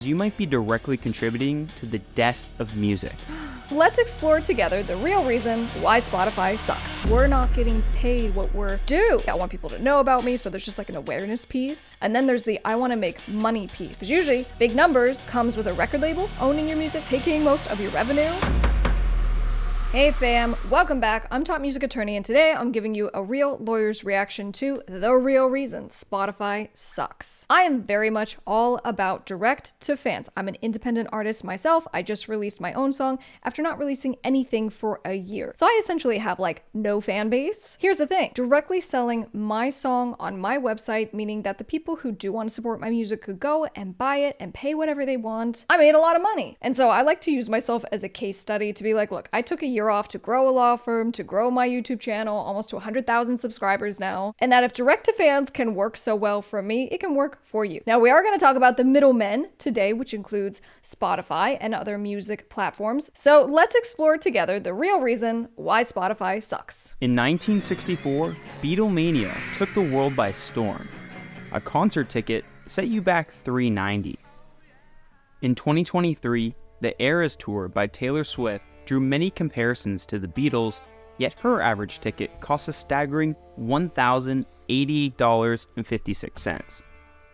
You might be directly contributing to the death of music. Let's explore together the real reason why Spotify sucks. We're not getting paid what we're due. I want people to know about me, so there's just like an awareness piece. And then there's the I want to make money piece. Because usually big numbers comes with a record label owning your music, taking most of your revenue. Hey fam, welcome back. I'm top music attorney, and today I'm giving you a real lawyer's reaction to the real reason Spotify sucks. I am very much all about direct to fans. I'm an independent artist myself. I just released my own song after not releasing anything for a year. So I essentially have like no fan base. Here's the thing, directly selling my song on my website, meaning that the people who do want to support my music could go and buy it and pay whatever they want. I made a lot of money. And so I like to use myself as a case study to be like, look, I took a year off to grow a law firm, to grow my YouTube channel, almost to 100,000 subscribers now. And that if direct to fans can work so well for me, it can work for you. Now we are going to talk about the middlemen today, which includes Spotify and other music platforms. So let's explore together the real reason why Spotify sucks. In 1964, Beatlemania took the world by storm. A concert ticket set you back $3.90. In 2023, the Eras Tour by Taylor Swift drew many comparisons to the Beatles, yet her average ticket costs a staggering $1,088.56.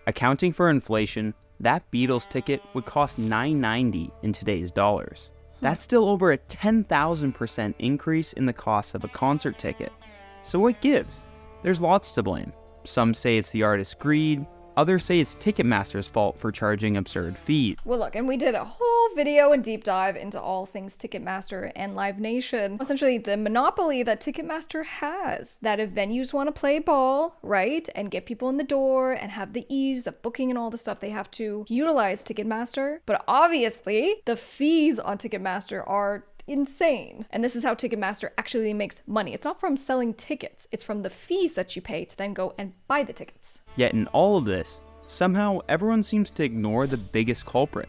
Accounting for inflation, that Beatles ticket would cost $9.90 in today's dollars. That's still over a 10,000% increase in the cost of a concert ticket. So what gives? There's lots to blame. Some say it's the artist's greed, others say it's Ticketmaster's fault for charging absurd fees. Well, look, and we did a whole video and deep dive into all things Ticketmaster and Live Nation. Essentially, the monopoly that Ticketmaster has, that if venues want to play ball, right, and get people in the door and have the ease of booking and all the stuff, they have to utilize Ticketmaster. But obviously, the fees on Ticketmaster are insane. And this is how Ticketmaster actually makes money. It's not from selling tickets, it's from the fees that you pay to then go and buy the tickets. Yet in all of this, somehow everyone seems to ignore the biggest culprit,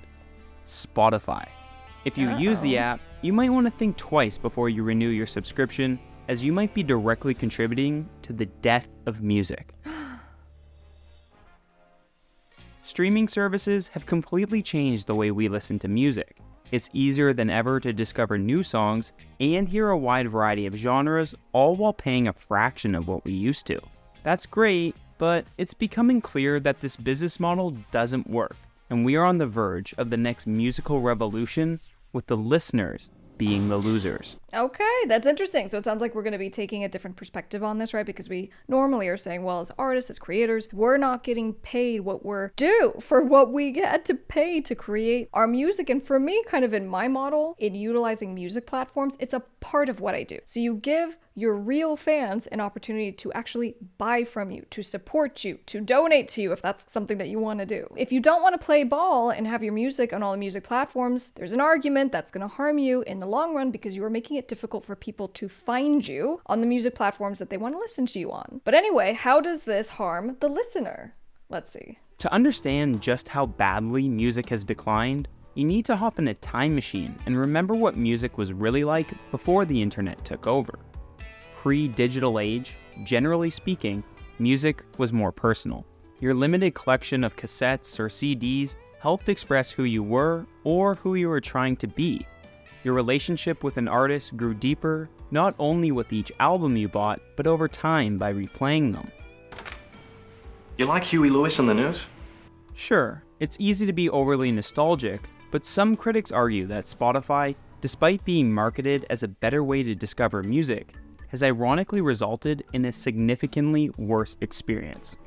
Spotify. If you use the app, you might want to think twice before you renew your subscription, as you might be directly contributing to the death of music. Streaming services have completely changed the way we listen to music. It's easier than ever to discover new songs and hear a wide variety of genres, all while paying a fraction of what we used to. That's great, but it's becoming clear that this business model doesn't work, and we are on the verge of the next musical revolution, with the listeners being the losers. Okay, that's interesting. So it sounds like we're going to be taking a different perspective on this, right? Because we normally are saying, well, as artists, as creators, we're not getting paid what we're due for what we had to pay to create our music. And for me, kind of in my model, in utilizing music platforms, it's a part of what I do. So you give your real fans an opportunity to actually buy from you, to support you, to donate to you if that's something that you want to do. If you don't want to play ball and have your music on all the music platforms, there's an argument that's going to harm you in the long run because you are making it difficult for people to find you on the music platforms that they want to listen to you on. But anyway, how does this harm the listener? Let's see. To understand just how badly music has declined, you need to hop in a time machine and remember what music was really like before the internet took over. Pre-digital age, generally speaking, music was more personal. Your limited collection of cassettes or CDs helped express who you were or who you were trying to be. Your relationship with an artist grew deeper, not only with each album you bought, but over time by replaying them. You like Huey Lewis and the News? Sure, it's easy to be overly nostalgic, but some critics argue that Spotify, despite being marketed as a better way to discover music, has ironically resulted in a significantly worse experience.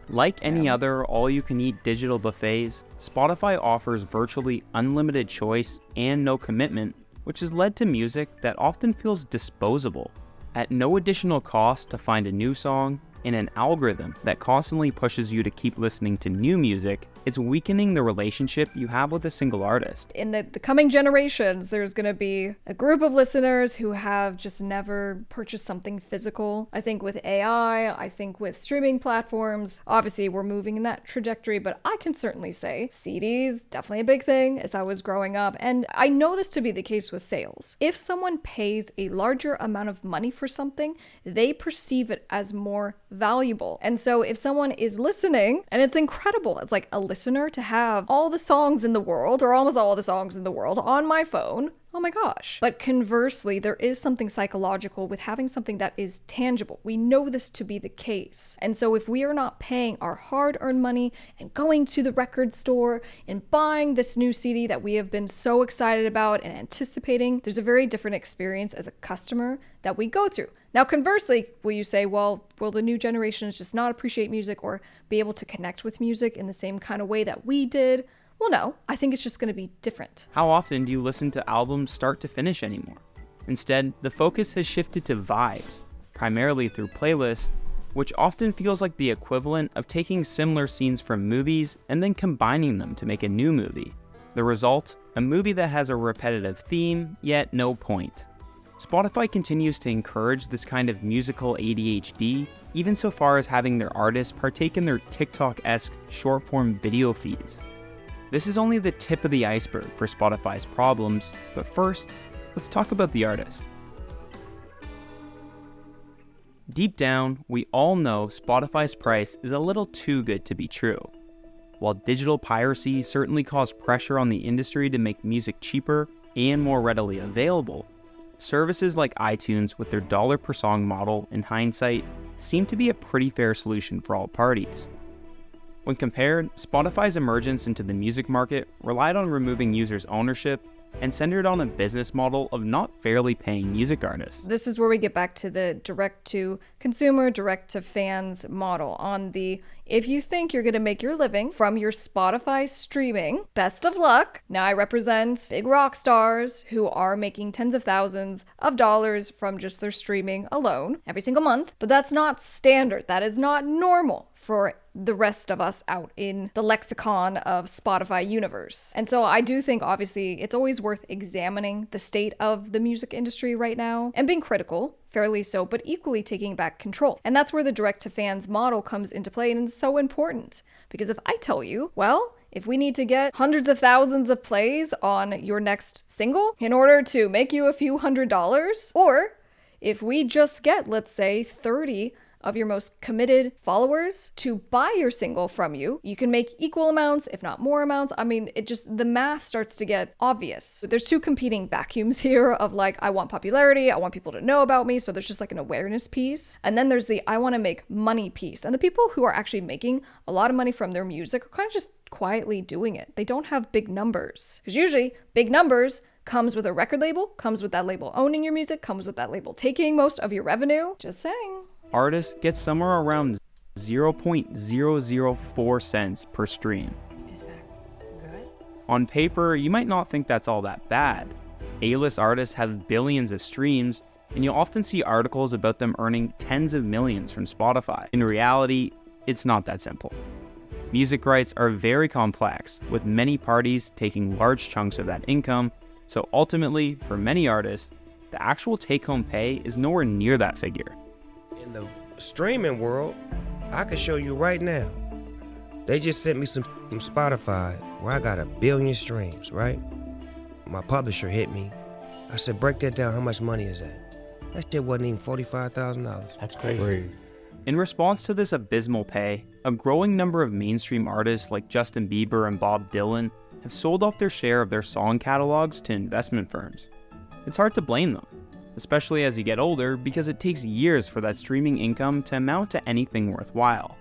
Like any other all-you-can-eat digital buffets, Spotify offers virtually unlimited choice and no commitment, which has led to music that often feels disposable. At no additional cost to find a new song, in an algorithm that constantly pushes you to keep listening to new music, it's weakening the relationship you have with a single artist. In the coming generations, there's going to be a group of listeners who have just never purchased something physical. I think with AI, I think with streaming platforms, obviously we're moving in that trajectory, but I can certainly say CDs, definitely a big thing as I was growing up. And I know this to be the case with sales. If someone pays a larger amount of money for something, they perceive it as more valuable. And so if someone is listening, and it's incredible, it's like a listening listener to have all the songs in the world, or almost all the songs in the world, on my phone. Oh my gosh. But conversely, there is something psychological with having something that is tangible. We know this to be the case. And so if we are not paying our hard-earned money and going to the record store and buying this new CD that we have been so excited about and anticipating, there's a very different experience as a customer that we go through. Now, conversely, will you say, well, will the new generations just not appreciate music or be able to connect with music in the same kind of way that we did? Well, no, I think it's just going to be different. How often do you listen to albums start to finish anymore? Instead, the focus has shifted to vibes, primarily through playlists, which often feels like the equivalent of taking similar scenes from movies and then combining them to make a new movie. The result? A movie that has a repetitive theme, yet no point. Spotify continues to encourage this kind of musical ADHD, even so far as having their artists partake in their TikTok-esque short-form video feeds. This is only the tip of the iceberg for Spotify's problems, but first, let's talk about the artist. Deep down, we all know Spotify's price is a little too good to be true. While digital piracy certainly caused pressure on the industry to make music cheaper and more readily available, services like iTunes with their dollar per song model, in hindsight, seem to be a pretty fair solution for all parties. When compared, Spotify's emergence into the music market relied on removing users' ownership and centered on a business model of not fairly paying music artists. This is where we get back to the direct-to-consumer, direct-to-fans model on the, if you think you're going to make your living from your Spotify streaming, best of luck. Now I represent big rock stars who are making tens of thousands of dollars from just their streaming alone every single month, but that's not standard. That is not normal for the rest of us out in the lexicon of Spotify universe. And so I do think, obviously, it's always worth examining the state of the music industry right now and being critical, fairly so, but equally taking back control. And that's where the direct-to-fans model comes into play, and it's so important. Because if I tell you, well, if we need to get hundreds of thousands of plays on your next single in order to make you a few $100s, or if we just get, let's say, 30 of your most committed followers to buy your single from you, you can make equal amounts, if not more amounts. I mean, the math starts to get obvious. There's two competing vacuums here of like, I want popularity, I want people to know about me, so there's just like an awareness piece. And then there's the I want to make money piece. And the people who are actually making a lot of money from their music are kind of just quietly doing it. They don't have big numbers. Because usually, big numbers comes with a record label, comes with that label owning your music, comes with that label taking most of your revenue. Just saying. Artists get somewhere around 0.004 cents per stream. Is that good? On paper, you might not think that's all that bad. A-list artists have billions of streams, and you'll often see articles about them earning tens of millions from Spotify. In reality, it's not that simple. Music rights are very complex, with many parties taking large chunks of that income, so ultimately, for many artists, the actual take-home pay is nowhere near that figure. In the streaming world, I can show you right now. They just sent me some from Spotify where I got 1 billion streams, right? My publisher hit me. I said, break that down, how much money is that? That shit wasn't even $45,000. That's crazy. In response to this abysmal pay, a growing number of mainstream artists like Justin Bieber and Bob Dylan have sold off their share of their song catalogs to investment firms. It's hard to blame them, especially as you get older, because it takes years for that streaming income to amount to anything worthwhile.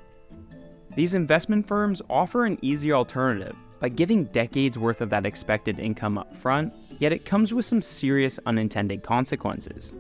These investment firms offer an easier alternative by giving decades worth of that expected income up front, yet it comes with some serious unintended consequences.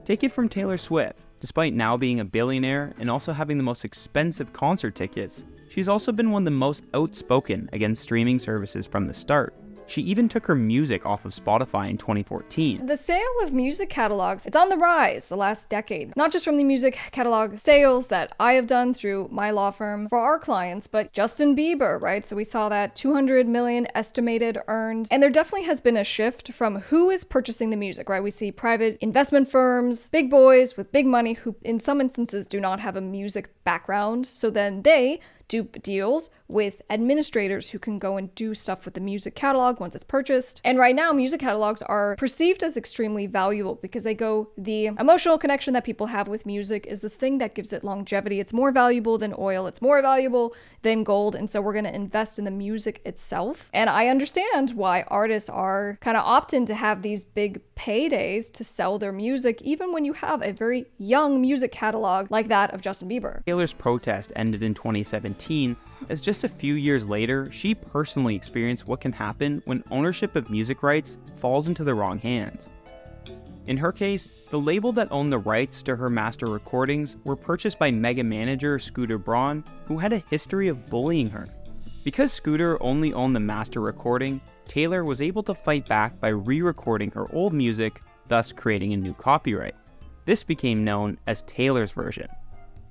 Take it from Taylor Swift. Despite now being a billionaire and also having the most expensive concert tickets, she's also been one of the most outspoken against streaming services from the start. She even took her music off of Spotify in 2014. The sale of music catalogs, it's on the rise the last decade. Not just from the music catalog sales that I have done through my law firm for our clients, but Justin Bieber, right? So we saw that 200 million estimated earned. And there definitely has been a shift from who is purchasing the music, right? We see private investment firms, big boys with big money who in some instances do not have a music background. So then they do deals with administrators who can go and do stuff with the music catalog once it's purchased. And right now, music catalogs are perceived as extremely valuable because they go, the emotional connection that people have with music is the thing that gives it longevity. It's more valuable than oil. It's more valuable than gold. And so we're going to invest in the music itself. And I understand why artists are kind of opting to have these big paydays to sell their music, even when you have a very young music catalog like that of Justin Bieber. Taylor's protest ended in 2017, as just a few years later, she personally experienced what can happen when ownership of music rights falls into the wrong hands. In her case, the label that owned the rights to her master recordings were purchased by mega manager Scooter Braun, who had a history of bullying her. Because Scooter only owned the master recording, Taylor was able to fight back by re-recording her old music, thus creating a new copyright. This became known as Taylor's version.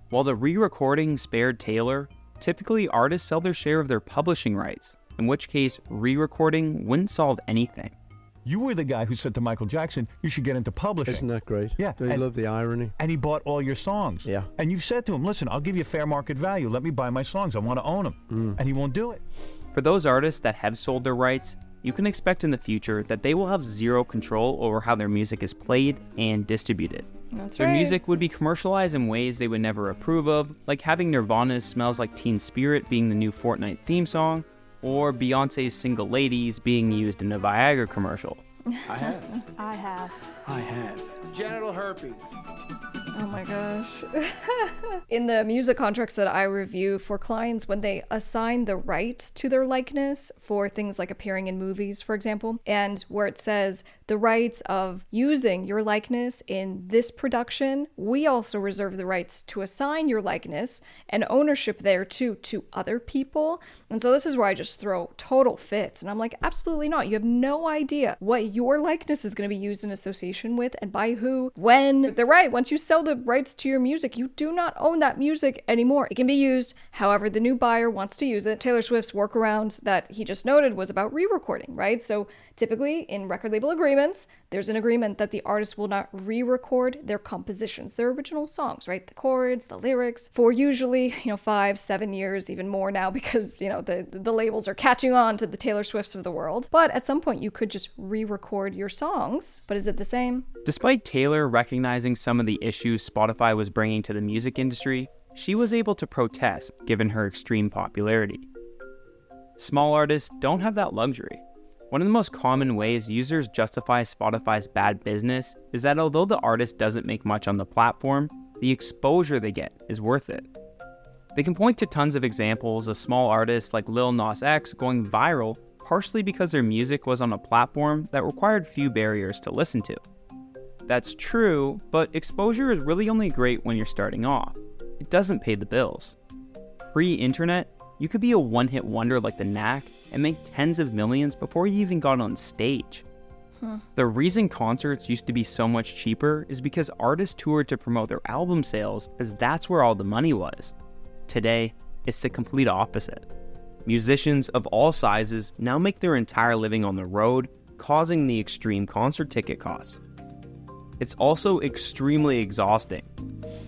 While the re-recording spared Taylor, typically artists sell their share of their publishing rights, in which case re-recording wouldn't solve anything. You were the guy who said to Michael Jackson, you should get into publishing. Isn't that great? Yeah. Don't you love the irony? And he bought all your songs. Yeah. And you've said to him, listen, I'll give you fair market value. Let me buy my songs. I want to own them. And he won't do it. For those artists that have sold their rights, you can expect in the future that they will have zero control over how their music is played and distributed. That's Their right. music would be commercialized in ways they would never approve of, like having Nirvana's Smells Like Teen Spirit being the new Fortnite theme song, or Beyonce's Single Ladies being used in a Viagra commercial. I have. Genital herpes. Oh my gosh. In the music contracts that I review for clients, when they assign the rights to their likeness for things like appearing in movies, for example, and where it says the rights of using your likeness in this production, we also reserve the rights to assign your likeness and ownership there too to other people. And so this is where I just throw total fits. And I'm like, absolutely not. You have no idea what your likeness is going to be used in association with and by who, when. They're right. Once you sell the rights to your music, you do not own that music anymore. It can be used however the new buyer wants to use it. Taylor Swift's workaround that he just noted was about re-recording, right? So typically in record label agreements, there's an agreement that the artist will not re-record their compositions, their original songs, right? The chords, the lyrics, for usually, 5-7 years, even more now, because, the labels are catching on to the Taylor Swifts of the world. But at some point you could just re-record your songs. But is it the same? Despite Taylor recognizing some of the issues Spotify was bringing to the music industry, she was able to protest given her extreme popularity. Small artists don't have that luxury. One of the most common ways users justify Spotify's bad business is that although the artist doesn't make much on the platform, the exposure they get is worth it. They can point to tons of examples of small artists like Lil Nas X going viral partially because their music was on a platform that required few barriers to listen to. That's true, but exposure is really only great when you're starting off. It doesn't pay the bills. Pre-internet, you could be a one-hit wonder like the Knack and make tens of millions before you even got on stage. The reason concerts used to be so much cheaper is because artists toured to promote their album sales, as that's where all the money was. Today, it's the complete opposite. Musicians of all sizes now make their entire living on the road, causing the extreme concert ticket costs. It's also extremely exhausting,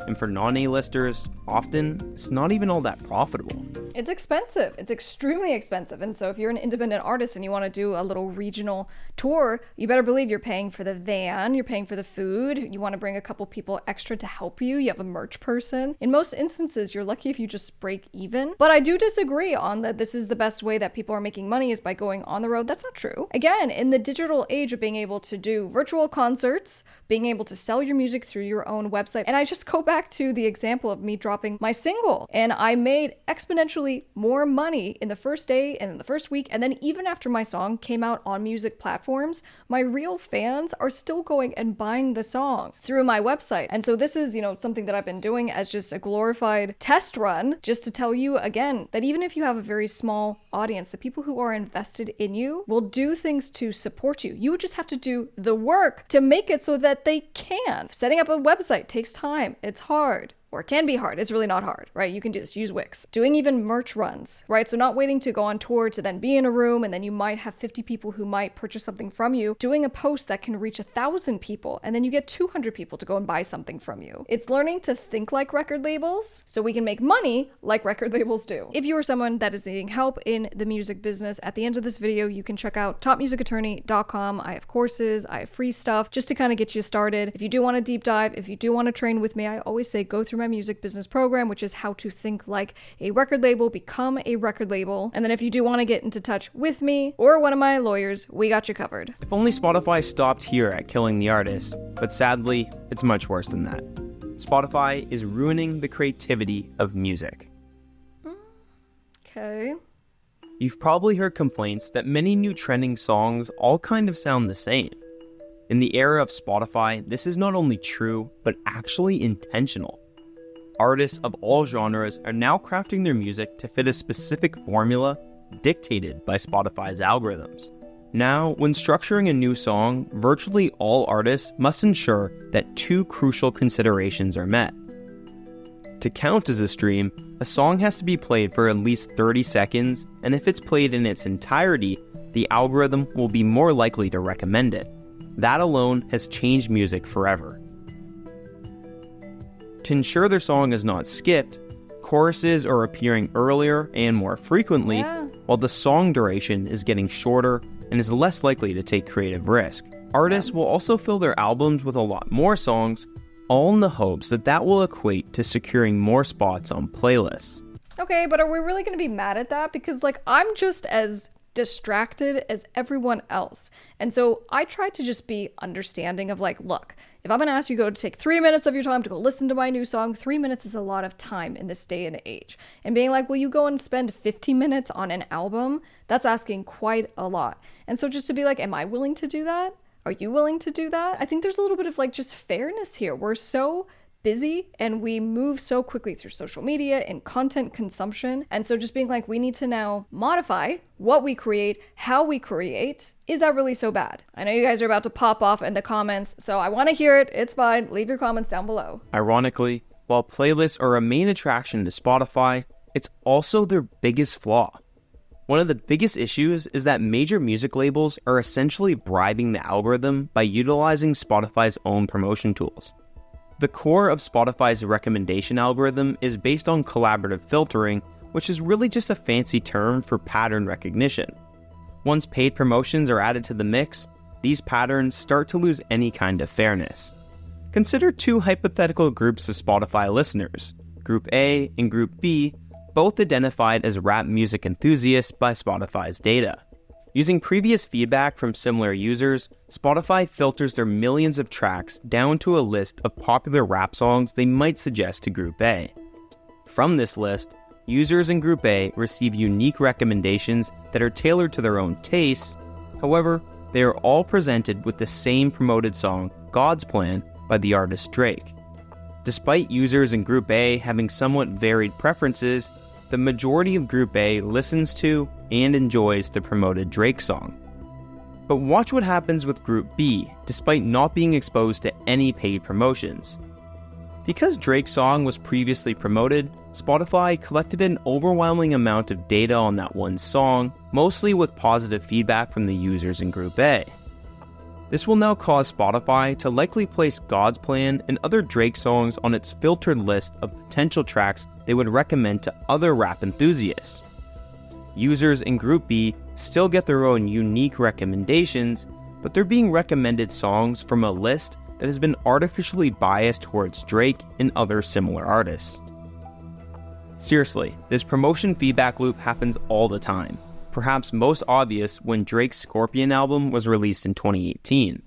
and for non-A-listers, often it's not even all that profitable. It's expensive. It's extremely expensive. And so if you're an independent artist and you want to do a little regional tour, you better believe you're paying for the van, you're paying for the food, you want to bring a couple people extra to help you, you have a merch person. In most instances, you're lucky if you just break even. But I do disagree on that this is the best way that people are making money is by going on the road. That's not true. Again, in the digital age of being able to do virtual concerts, being able to sell your music through your own website, and I just go back to the example of me dropping my single, and I made exponentially more money in the first day and in the first week, and then even after my song came out on music platforms, my real fans are still going and buying the song through my website. And so this is, something that I've been doing as just a glorified test run, just to tell you again that even if you have a very small audience, the people who are invested in you will do things to support you. You just have to do the work to make it so that they can. Setting up a website takes time. It's hard. or it can be hard. It's really not hard, right? You can do this. Use Wix. Doing even merch runs, right? So not waiting to go on tour to then be in a room and then you might have 50 people who might purchase something from you. Doing a post that can reach 1,000 people and then you get 200 people to go and buy something from you. It's learning to think like record labels so we can make money like record labels do. If you are someone that is needing help in the music business, at the end of this video, you can check out topmusicattorney.com. I have courses, I have free stuff just to kind of get you started. If you do want to deep dive, if you do want to train with me, I always say go through my music business program, which is how to think like a record label, become a record label. And then if you do want to get into touch with me or one of my lawyers, we got you covered. If only Spotify stopped here at killing the artist, but sadly, it's much worse than that. Spotify is ruining the creativity of music. Okay. You've probably heard complaints that many new trending songs all kind of sound the same. In the era of Spotify, this is not only true, but actually intentional. Artists of all genres are now crafting their music to fit a specific formula dictated by Spotify's algorithms. Now, when structuring a new song, virtually all artists must ensure that two crucial considerations are met. To count as a stream, a song has to be played for at least 30 seconds, and if it's played in its entirety, the algorithm will be more likely to recommend it. That alone has changed music forever. To ensure their song is not skipped, choruses are appearing earlier and more frequently, while the song duration is getting shorter and is less likely to take creative risk. Artists will also fill their albums with a lot more songs, all in the hopes that that will equate to securing more spots on playlists. Okay, but are we really going to be mad at that? Because like, I'm just as distracted as everyone else. And so I try to just be understanding of like, look, if I'm going to ask you to take 3 minutes of your time to go listen to my new song, 3 minutes is a lot of time in this day and age. And being like, will you go and spend 50 minutes on an album? That's asking quite a lot. And so just to be like, am I willing to do that? Are you willing to do that? I think there's a little bit of like just fairness here. We're so busy and we move so quickly through social media and content consumption. And so just being like, we need to now modify what we create, how we create. Is that really so bad? I know you guys are about to pop off in the comments, so I want to hear it. It's fine. Leave your comments down below. Ironically, while playlists are a main attraction to Spotify, it's also their biggest flaw. One of the biggest issues is that major music labels are essentially bribing the algorithm by utilizing Spotify's own promotion tools. The core of Spotify's recommendation algorithm is based on collaborative filtering, which is really just a fancy term for pattern recognition. Once paid promotions are added to the mix, these patterns start to lose any kind of fairness. Consider two hypothetical groups of Spotify listeners, Group A and Group B, both identified as rap music enthusiasts by Spotify's data. Using previous feedback from similar users, Spotify filters their millions of tracks down to a list of popular rap songs they might suggest to Group A. From this list, users in Group A receive unique recommendations that are tailored to their own tastes. However, they are all presented with the same promoted song, God's Plan, by the artist Drake. Despite users in Group A having somewhat varied preferences, the majority of Group A listens to and enjoys the promoted Drake song. But watch what happens with Group B, despite not being exposed to any paid promotions. Because Drake's song was previously promoted, Spotify collected an overwhelming amount of data on that one song, mostly with positive feedback from the users in Group A. This will now cause Spotify to likely place God's Plan and other Drake songs on its filtered list of potential tracks they would recommend to other rap enthusiasts. Users in Group B still get their own unique recommendations, but they're being recommended songs from a list that has been artificially biased towards Drake and other similar artists. Seriously, this promotion feedback loop happens all the time. Perhaps most obvious when Drake's Scorpion album was released in 2018.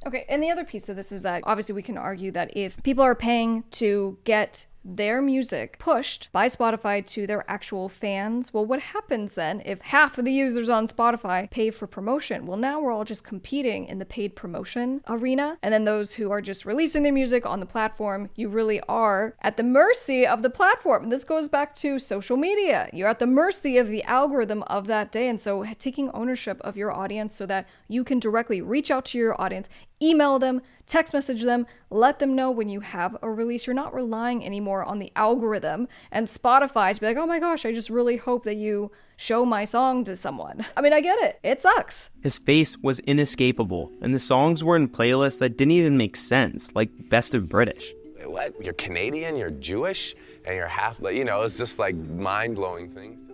Okay, and the other piece of this is that obviously we can argue that if people are paying to get their music pushed by Spotify to their actual fans, well, what happens then if half of the users on Spotify pay for promotion? Well, now we're all just competing in the paid promotion arena. And then those who are just releasing their music on the platform, you really are at the mercy of the platform. This goes back to social media. You're at the mercy of the algorithm of that day. And so taking ownership of your audience so that you can directly reach out to your audience, email them, text message them, let them know when you have a release. You're not relying anymore on the algorithm and Spotify to be like, oh my gosh, I just really hope that you show my song to someone. I mean, I get it. It sucks. His face was inescapable, and the songs were in playlists that didn't even make sense, like Best of British. What? You're Canadian, you're Jewish, and you're half, it's just like mind-blowing things.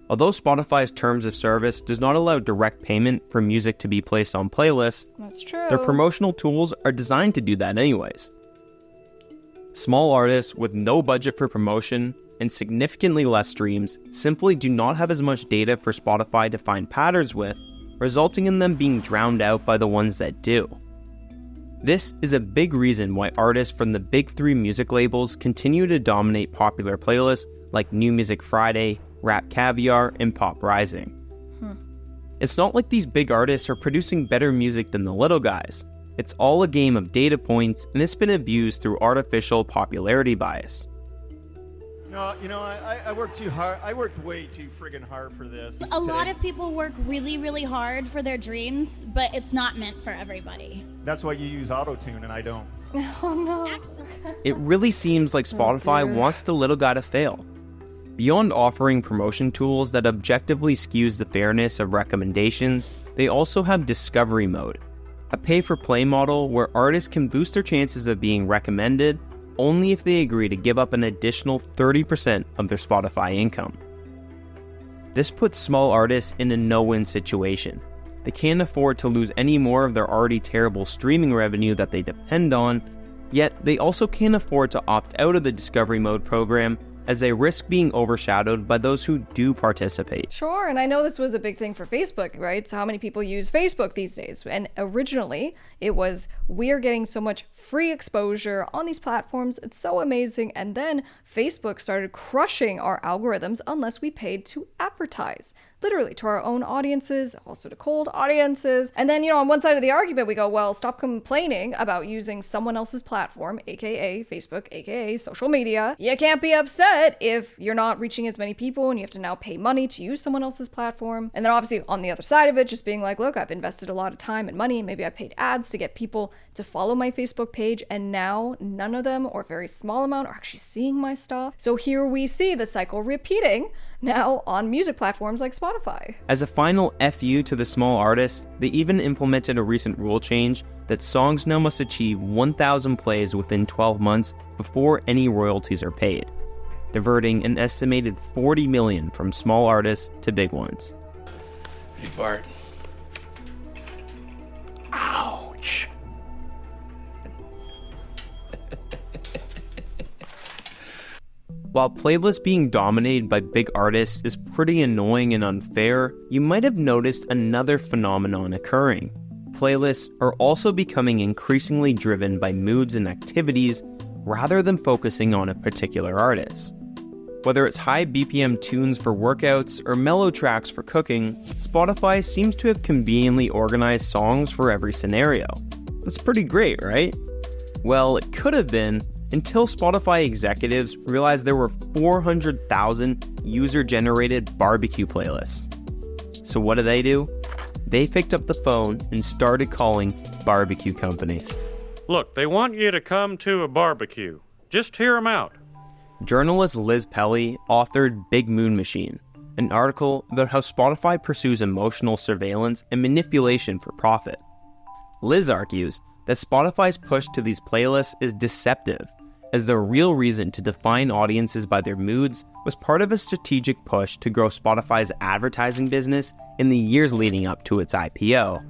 Although Spotify's terms of service does not allow direct payment for music to be placed on playlists, that's true. Their promotional tools are designed to do that anyways. Small artists with no budget for promotion and significantly less streams simply do not have as much data for Spotify to find patterns with, resulting in them being drowned out by the ones that do. This is a big reason why artists from the big three music labels continue to dominate popular playlists like New Music Friday, Rap Caviar, and Pop Rising. It's not like these big artists are producing better music than the little guys. It's all a game of data points, and it's been abused through artificial popularity bias. No, I worked too hard. I worked way too friggin' hard for this. A lot of people work really, really hard for their dreams, but it's not meant for everybody. That's why you use auto-tune and I don't. Oh no. It really seems like Spotify wants the little guy to fail. Beyond offering promotion tools that objectively skews the fairness of recommendations, they also have discovery mode, a pay-for-play model where artists can boost their chances of being recommended only if they agree to give up an additional 30% of their Spotify income. This puts small artists in a no-win situation. They can't afford to lose any more of their already terrible streaming revenue that they depend on, yet they also can't afford to opt out of the discovery mode program as they risk being overshadowed by those who do participate. Sure, and I know this was a big thing for Facebook, right? So how many people use Facebook these days? And originally, it was, we're getting so much free exposure on these platforms, it's so amazing. And then Facebook started crushing our algorithms unless we paid to advertise. Literally, to our own audiences, also to cold audiences. And then, on one side of the argument, we go, well, stop complaining about using someone else's platform, aka Facebook, aka social media. You can't be upset if you're not reaching as many people and you have to now pay money to use someone else's platform. And then obviously on the other side of it, just being like, look, I've invested a lot of time and money, and maybe I paid ads to get people to follow my Facebook page, and now none of them, or a very small amount, are actually seeing my stuff. So here we see the cycle repeating now on music platforms like Spotify. As a final FU to the small artists, they even implemented a recent rule change that songs now must achieve 1,000 plays within 12 months before any royalties are paid, diverting an estimated $40 million from small artists to big ones. Hey, Bart. Ouch. While playlists being dominated by big artists is pretty annoying and unfair, you might have noticed another phenomenon occurring. Playlists are also becoming increasingly driven by moods and activities rather than focusing on a particular artist. Whether it's high BPM tunes for workouts or mellow tracks for cooking, Spotify seems to have conveniently organized songs for every scenario. That's pretty great, right? Well, it could have been until Spotify executives realized there were 400,000 user-generated barbecue playlists. So what do? They picked up the phone and started calling barbecue companies. Look, they want you to come to a barbecue. Just hear them out. Journalist Liz Pelly authored Big Moon Machine, an article about how Spotify pursues emotional surveillance and manipulation for profit. Liz argues that Spotify's push to these playlists is deceptive, as the real reason to define audiences by their moods was part of a strategic push to grow Spotify's advertising business in the years leading up to its IPO.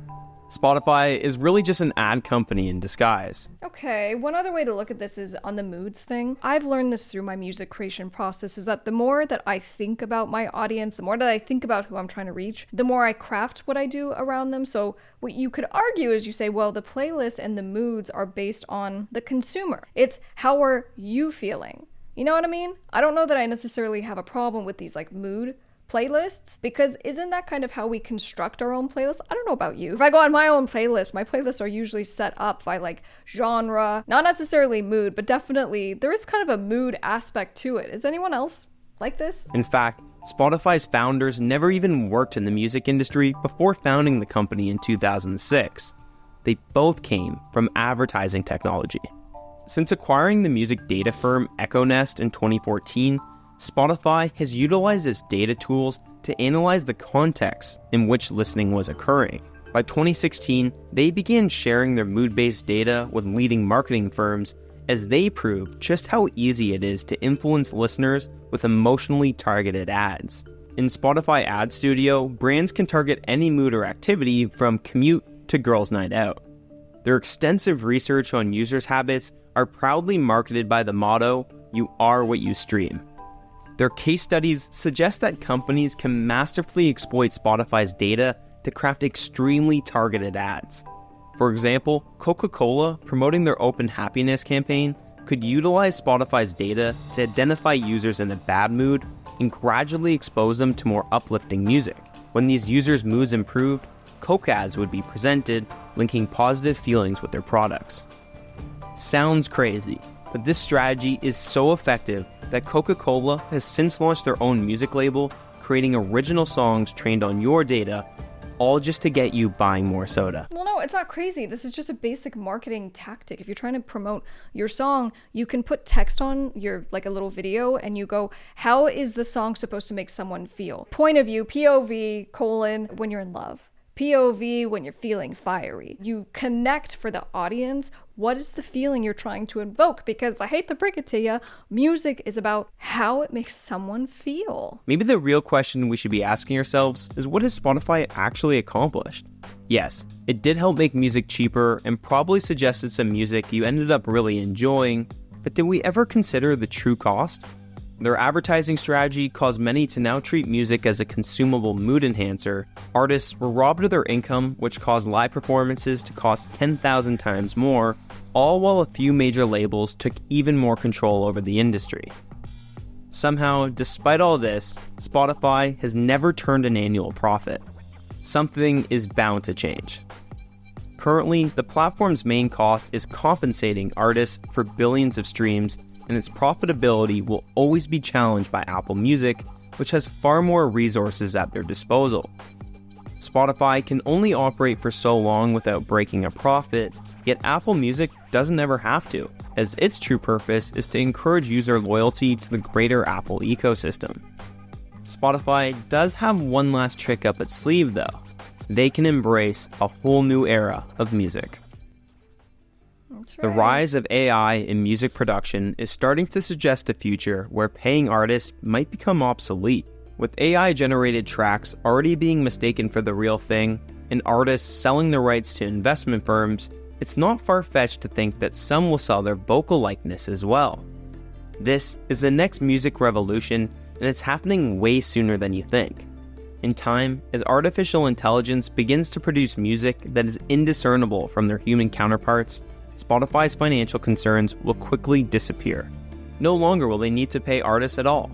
Spotify is really just an ad company in disguise. Okay, one other way to look at this is on the moods thing. I've learned this through my music creation process, is that the more that I think about my audience, the more that I think about who I'm trying to reach, the more I craft what I do around them. So what you could argue is you say, well, the playlists and the moods are based on the consumer. It's how are you feeling? You know what I mean? I don't know that I necessarily have a problem with these like mood playlists, because isn't that kind of how we construct our own playlists? I don't know about you. If I go on my own playlist, my playlists are usually set up by like genre, not necessarily mood, but definitely there is kind of a mood aspect to it. Is anyone else like this? In fact, Spotify's founders never even worked in the music industry before founding the company in 2006. they both came from advertising technology. Since acquiring the music data firm EchoNest in 2014, Spotify has utilized its data tools to analyze the context in which listening was occurring. By 2016, they began sharing their mood-based data with leading marketing firms as they proved just how easy it is to influence listeners with emotionally targeted ads. In Spotify Ad Studio, brands can target any mood or activity from commute to girls' night out. Their extensive research on users' habits are proudly marketed by the motto, "You are what you stream." Their case studies suggest that companies can masterfully exploit Spotify's data to craft extremely targeted ads. For example, Coca-Cola, promoting their Open Happiness campaign, could utilize Spotify's data to identify users in a bad mood and gradually expose them to more uplifting music. When these users' moods improved, Coke ads would be presented, linking positive feelings with their products. Sounds crazy, but this strategy is so effective that Coca-Cola has since launched their own music label, creating original songs trained on your data, all just to get you buying more soda. Well, no, it's not crazy. This is just a basic marketing tactic. If you're trying to promote your song, you can put text on your, like a little video, and you go, how is the song supposed to make someone feel? Point of view, POV, when you're in love. POV, when you're feeling fiery. You connect for the audience. What is the feeling you're trying to invoke? Because I hate to break it to you, music is about how it makes someone feel. Maybe the real question we should be asking ourselves is, what has Spotify actually accomplished? Yes, it did help make music cheaper and probably suggested some music you ended up really enjoying, but did we ever consider the true cost? Their advertising strategy caused many to now treat music as a consumable mood enhancer. Artists were robbed of their income, which caused live performances to cost 10,000 times more, all while a few major labels took even more control over the industry. Somehow, despite all this, Spotify has never turned an annual profit. Something is bound to change. Currently, the platform's main cost is compensating artists for billions of streams, and its profitability will always be challenged by Apple Music, which has far more resources at their disposal. Spotify can only operate for so long without breaking a profit, yet Apple Music doesn't ever have to, as its true purpose is to encourage user loyalty to the greater Apple ecosystem. Spotify does have one last trick up its sleeve though. They can embrace a whole new era of music. The rise of AI in music production is starting to suggest a future where paying artists might become obsolete. With AI-generated tracks already being mistaken for the real thing, and artists selling their rights to investment firms, it's not far-fetched to think that some will sell their vocal likeness as well. This is the next music revolution, and it's happening way sooner than you think. In time, as artificial intelligence begins to produce music that is indiscernible from their human counterparts, Spotify's financial concerns will quickly disappear. No longer will they need to pay artists at all.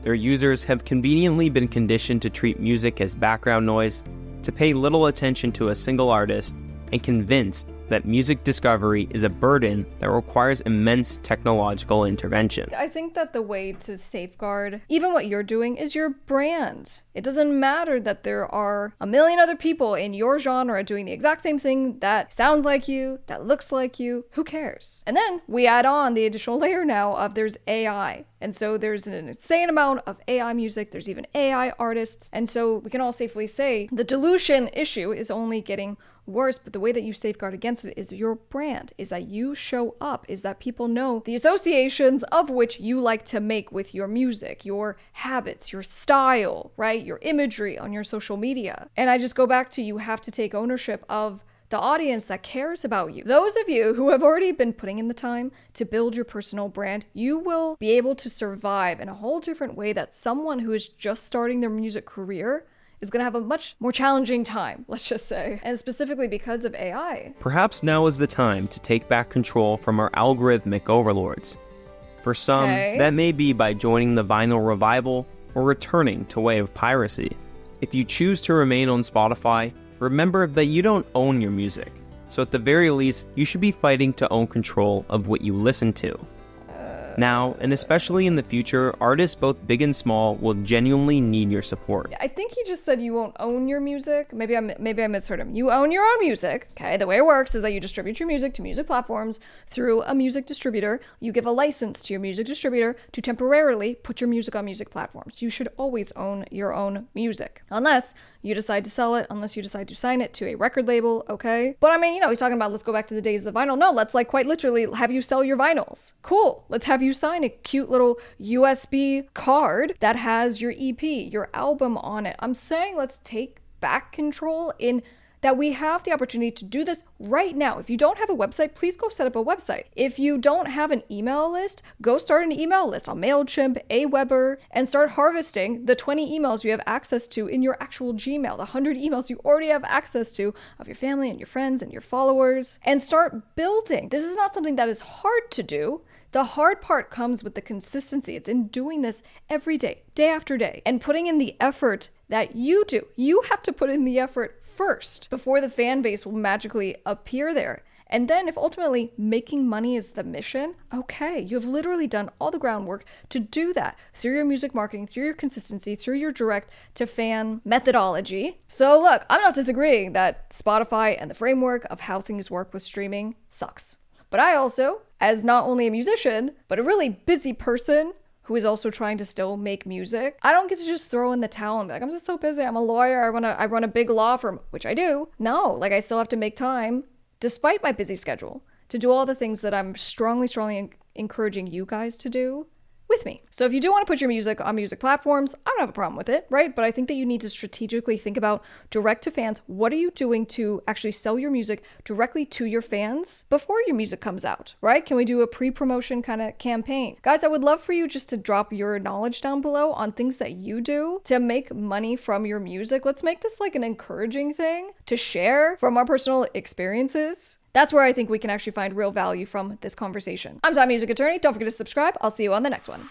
Their users have conveniently been conditioned to treat music as background noise, to pay little attention to a single artist, and convinced that music discovery is a burden that requires immense technological intervention. I think that the way to safeguard even what you're doing is your brand. It doesn't matter that there are a million other people in your genre doing the exact same thing that sounds like you, that looks like you. Who cares? And then we add on the additional layer now of there's AI. And so there's an insane amount of AI music. There's even AI artists. And so we can all safely say the dilution issue is only getting worse, but the way that you safeguard against it is your brand, is that you show up, is that people know the associations of which you like to make with your music, your habits, your style, right? Your imagery on your social media. And I just go back to, you have to take ownership of the audience that cares about you. Those of you who have already been putting in the time to build your personal brand, you will be able to survive in a whole different way that someone who is just starting their music career is going to have a much more challenging time, let's just say, and specifically because of AI. Perhaps now is the time to take back control from our algorithmic overlords. For some, that may be by joining the vinyl revival or returning to way of piracy. If you choose to remain on Spotify, remember that you don't own your music, so at the very least, you should be fighting to own control of what you listen to. Now, and especially in the future, artists both big and small will genuinely need your support. I think he just said you won't own your music. Maybe I misheard him. You own your own music. Okay, the way it works is that you distribute your music to music platforms through a music distributor. You give a license to your music distributor to temporarily put your music on music platforms. You should always own your own music. Unless you decide to sell it, unless you decide to sign it to a record label, okay? But I mean, he's talking about let's go back to the days of the vinyl. No, let's like quite literally have you sell your vinyls. Cool. Let's have you sign a cute little USB card that has your EP, your album on it. I'm saying let's take back control in that we have the opportunity to do this right now. If you don't have a website, please go set up a website. If you don't have an email list, go start an email list on MailChimp, Aweber, and start harvesting the 20 emails you have access to in your actual Gmail, the 100 emails you already have access to of your family and your friends and your followers, and start building. This is not something that is hard to do. The hard part comes with the consistency. It's in doing this every day, day after day, and putting in the effort that you do. You have to put in the effort first before the fan base will magically appear there. And then if ultimately making money is the mission, okay, you have literally done all the groundwork to do that through your music marketing, through your consistency, through your direct to fan methodology. So look, I'm not disagreeing that Spotify and the framework of how things work with streaming sucks. But I also, as not only a musician, but a really busy person who is also trying to still make music, I don't get to just throw in the towel and be like, I'm just so busy, I'm a lawyer, I run a big law firm, which I do. No, like I still have to make time, despite my busy schedule, to do all the things that I'm strongly encouraging you guys to do with me. So if you do want to put your music on music platforms, I don't have a problem with it, right? But I think that you need to strategically think about direct to fans. What are you doing to actually sell your music directly to your fans before your music comes out, right? Can we do a pre-promotion kind of campaign? Guys, I would love for you just to drop your knowledge down below on things that you do to make money from your music. Let's make this like an encouraging thing to share from our personal experiences. That's where I think we can actually find real value from this conversation. I'm Tom Music Attorney. Don't forget to subscribe. I'll see you on the next one.